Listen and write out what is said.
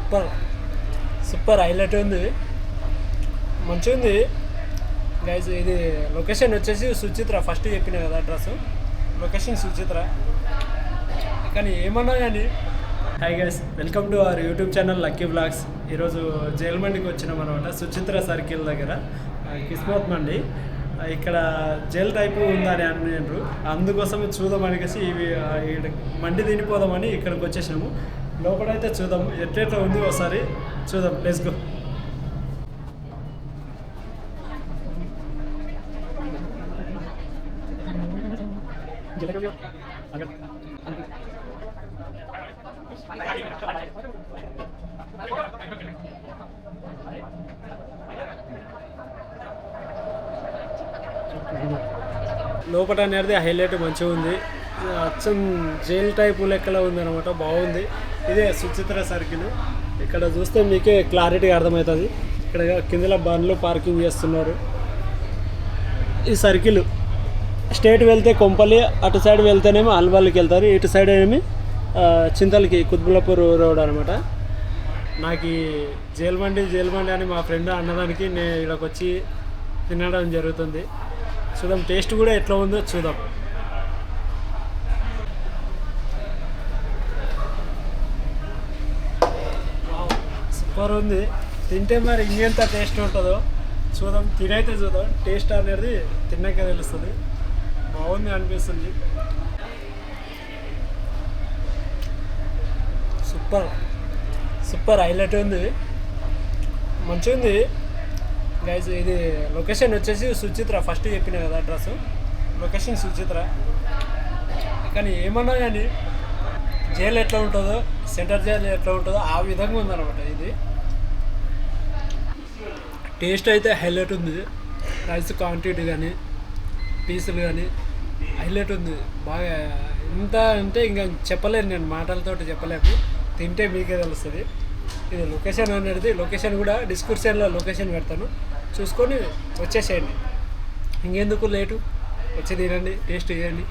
Super super highlight ఉంది, మంచిగా ఉంది గైజ్. ఇది లొకేషన్ వచ్చేసి సుచిత్ర, ఫస్ట్ చెప్పిన కదా అడ్రస్, లొకేషన్ సుచిత్ర. కానీ ఏమన్నా కానీ hi guys, welcome to our YouTube channel Lucky Blogs. ఈరోజు జైల్ మండికి వచ్చినాం అనమాట, సుచిత్ర సర్కిల్ దగ్గర కిస్మత్ మండి. ఇక్కడ జైల్ టైపు ఉందని అన్నారు, అందుకోసం చూద్దామని కలిసి ఇవి మండి తినిపోదామని ఇక్కడికి వచ్చేసినాము. లోపలైతే చూద్దాం ఎట్లెట్లా ఉంది, ఒకసారి చూద్దాం. Let's go. లోపల అనేది హైలైట్ మంచిగా ఉంది, అచ్చం జైల్ టైపు లెక్కలో ఉందన్నమాట, బాగుంది. ఇదే సుచిత్ర సర్కిల్. ఇక్కడ చూస్తే మీకే క్లారిటీగా అర్థమవుతుంది. ఇక్కడ కిందల బండ్లు పార్కింగ్ చేస్తున్నారు. ఈ సర్కిల్ స్టేట్ వెళ్తే కొంపల్లి, అటు సైడ్ వెళ్తేనేమో అల్వాల్కి వెళ్తారు, ఇటు సైడ్ ఏమి చింతలకి కుత్బుల్లాపూర్ రోడ్ అనమాట. నాకు జైల్ మండి అని మా ఫ్రెండ్ అన్నదానికి నేను ఇక్కడికి వచ్చి తినడం జరుగుతుంది. చూద్దాం టేస్ట్ కూడా ఎట్లా ఉందో చూద్దాం. సూపర్ ఉంది, తింటే మరి ఇంకెంత టేస్ట్ ఉంటుందో చూద్దాం. తినైతే చూద్దాం, టేస్ట్ అనేది తిన్నాకే తెలుస్తుంది. బాగుంది అనిపిస్తుంది. సూపర్ సూపర్ హైలైట్ ఉంది, మంచిగా ఉంది గైజ్. ఇది లొకేషన్ వచ్చేసి సుచిత్ర, ఫస్ట్ చెప్పిన కదా అడ్రస్, లొకేషన్ సుచిత్ర. కానీ ఏమన్నా కానీ జైలు ఎట్లా ఉంటుందో, సెంటర్ జైలు ఎట్లా ఉంటుందో ఆ విధంగా ఉందన్నమాట. ఇది టేస్ట్ అయితే హైలైట్ ఉంది. రైస్ క్వాంటిటీ కానీ పీసులు కానీ హైలైట్ ఉంది బాగా. ఎంత అంటే ఇంకా చెప్పలేను, నేను మాటలతోటి చెప్పలేను, తింటే మీకే తెలుస్తుంది. ఇది లొకేషన్ అనేది, లొకేషన్ కూడా డిస్క్రిప్షన్లో లొకేషన్ పెడతాను, చూసుకొని వచ్చేసేయండి. ఇంకెందుకు లేటు, వచ్చి తినండి, టేస్ట్ చేయండి.